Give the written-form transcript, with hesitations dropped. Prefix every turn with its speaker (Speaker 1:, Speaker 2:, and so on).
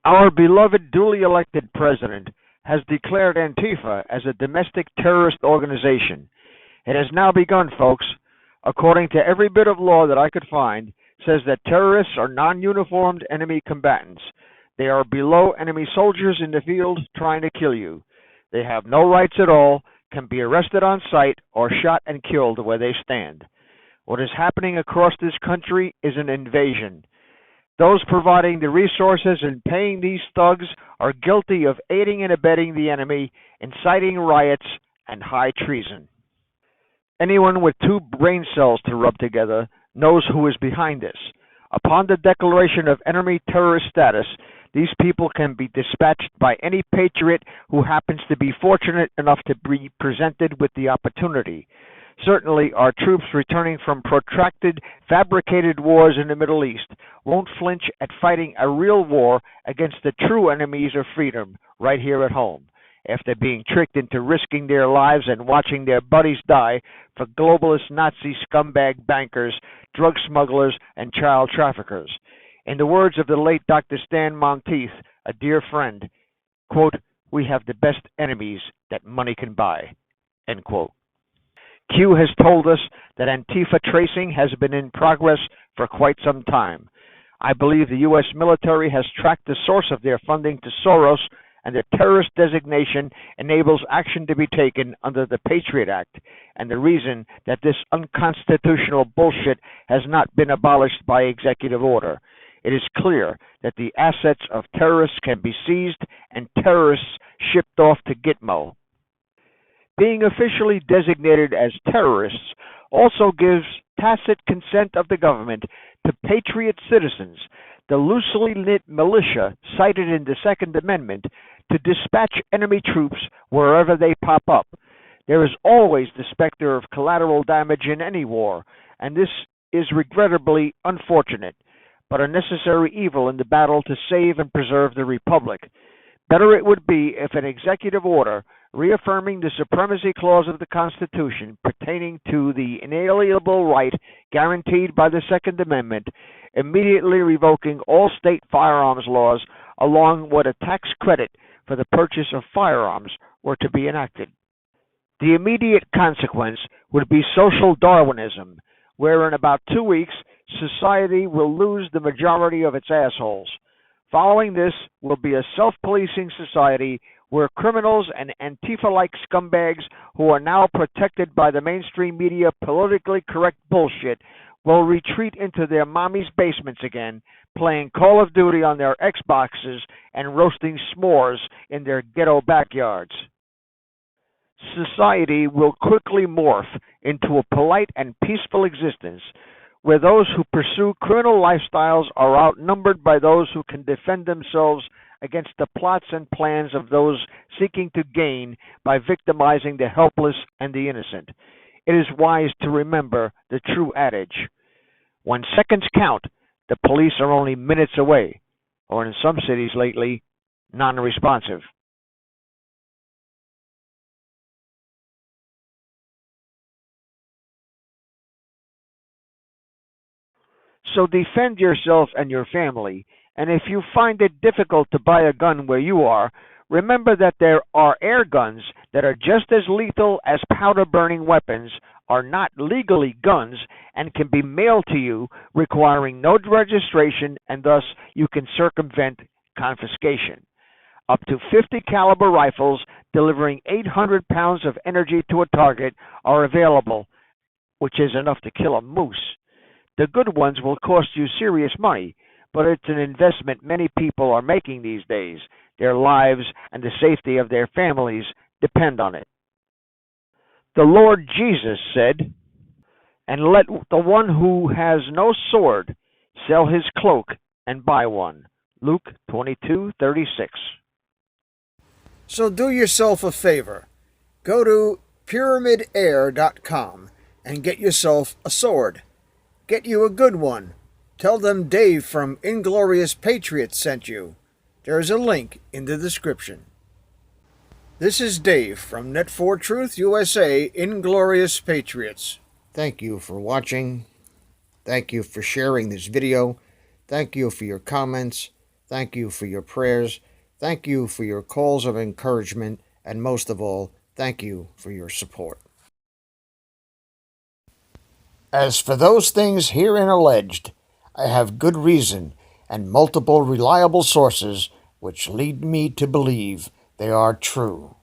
Speaker 1: Our beloved duly elected president has declared Antifa as a domestic terrorist organization. It has now begun, folks. According to every bit of law that I could find, says that terrorists are non-uniformed enemy combatants. They are below enemy soldiers in the field trying to kill you. They have no rights at all, can be arrested on sight, or shot and killed where they stand. What is happening across this country is an invasion. Those providing the resources and paying these thugs are guilty of aiding and abetting the enemy, inciting riots, and high treason. Anyone with two brain cells to rub together knows who is behind this. Upon the declaration of enemy terrorist status, these people can be dispatched by any patriot who happens to be fortunate enough to be presented with the opportunity. Certainly, our troops returning from protracted, fabricated wars in the Middle East won't flinch at fighting a real war against the true enemies of freedom right here at home, after being tricked into risking their lives and watching their buddies die for globalist Nazi scumbag bankers, drug smugglers, and child traffickers. In the words of the late Dr. Stan Monteith, a dear friend, quote, "We have the best enemies that money can buy," end quote. Q has told us that Antifa tracing has been in progress for quite some time. I believe the U.S. military has tracked the source of their funding to Soros, and the terrorist designation enables action to be taken under the Patriot Act, and the reason that this unconstitutional bullshit has not been abolished by executive order. It is clear that the assets of terrorists can be seized and terrorists shipped off to Gitmo. Being officially designated as terrorists also gives tacit consent of the government to patriot citizens, the loosely knit militia cited in the Second Amendment, to dispatch enemy troops wherever they pop up. There is always the specter of collateral damage in any war, and this is regrettably unfortunate, but a necessary evil in the battle to save and preserve the Republic. Better it would be if an executive order reaffirming the supremacy clause of the Constitution pertaining to the inalienable right guaranteed by the Second Amendment, immediately revoking all state firearms laws along with a tax credit for the purchase of firearms, were to be enacted. The immediate consequence would be social Darwinism, where in about 2 weeks society will lose the majority of its assholes. Following this will be a self-policing society where criminals and Antifa-like scumbags who are now protected by the mainstream media politically correct bullshit will retreat into their mommy's basements again, playing Call of Duty on their Xboxes and roasting s'mores in their ghetto backyards. Society will quickly morph into a polite and peaceful existence where those who pursue criminal lifestyles are outnumbered by those who can defend themselves against the plots and plans of those seeking to gain by victimizing the helpless and the innocent. It is wise to remember the true adage, when seconds count, the police are only minutes away, or in some cities lately, non-responsive. So defend yourself and your family, and if you find it difficult to buy a gun where you are, remember that there are air guns that are just as lethal as powder-burning weapons, are not legally guns, and can be mailed to you, requiring no registration, and thus you can circumvent confiscation. Up to 50 caliber rifles delivering 800 pounds of energy to a target are available, which is enough to kill a moose. The good ones will cost you serious money, but it's an investment many people are making these days. Their lives and the safety of their families depend on it. The Lord Jesus said, "And let the one who has no sword sell his cloak and buy one." Luke 22:36.
Speaker 2: So do yourself a favor. Go to pyramydair.com and get yourself a sword. Get you a good one. Tell them Dave from Inglorious Patriots sent you. There's a link in the description. This is Dave from Net4Truth USA Inglorious Patriots. Thank you for watching. Thank you for sharing this video. Thank you for your comments. Thank you for your prayers. Thank you for your calls of encouragement. And most of all, thank you for your support. As for those things herein alleged, I have good reason and multiple reliable sources which lead me to believe they are true.